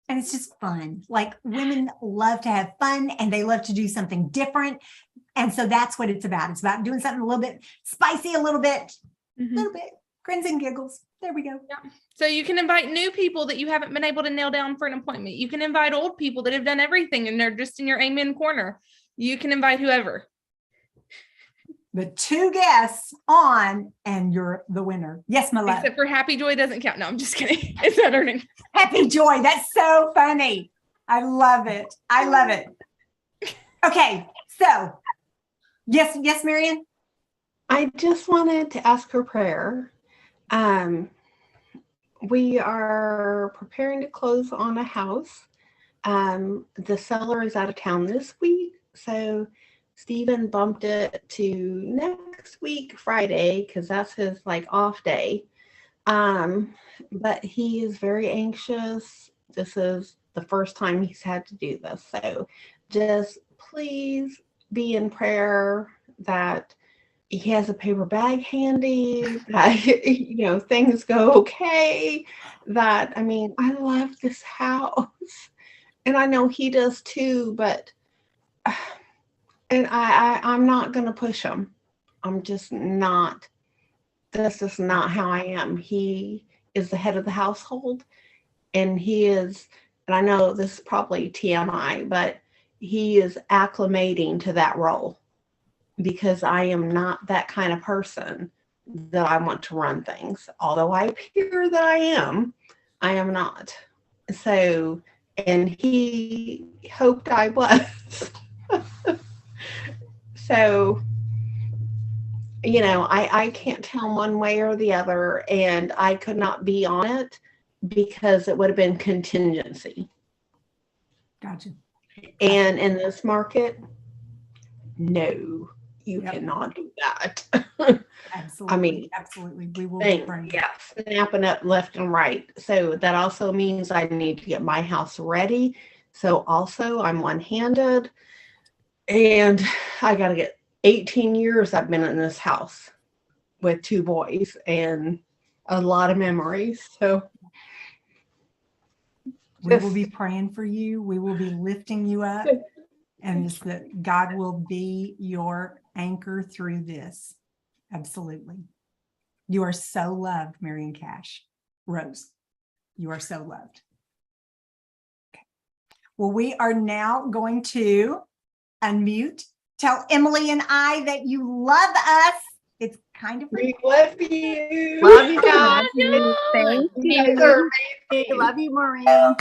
And it's just fun. Like women love to have fun and they love to do something different. And so that's what it's about. It's about doing something a little bit spicy, a little bit grins and giggles. There we go. Yeah. So you can invite new people that you haven't been able to nail down for an appointment. You can invite old people that have done everything and they're just in your amen corner. You can invite whoever. But 2 guests on and you're the winner. Yes, my love. Except for Happy Joy doesn't count. No, I'm just kidding. It's not her name. Happy Joy. That's so funny. I love it. I love it. Okay. So yes, Marian. I just wanted to ask her prayer. We are preparing to close on a house. The seller is out of town this week, so Stephen bumped it to next week, Friday, because that's his off day. But he is very anxious. This is the first time he's had to do this. So just please be in prayer that he has a paper bag handy, that, things go okay. That, I love this house. And I know he does too, but, and I'm not going to push him. I'm just not, this is not how I am. He is the head of the household and he is, and I know this is probably TMI, but he is acclimating to that role because I am not that kind of person that I want to run things. Although I appear that I am not. So, and he hoped I was. So, I can't tell one way or the other, and I could not be on it because it would have been contingency. Gotcha. And in this market, no, you cannot do that. Absolutely. Absolutely. We will be praying. Yeah, snapping up left and right. So that also means I need to get my house ready. So also I'm one-handed and I got to get 18 years I've been in this house with 2 boys and a lot of memories. So we will be praying for you. We will be lifting you up, and just that God will be your anchor through this. Absolutely. You are so loved, Marian Cash. Rose, you are so loved. Okay. Well, we are now going to unmute. Tell Emily and I that you love us. It's kind of we love you. Love you guys. Thank You guys are Love you, Maureen.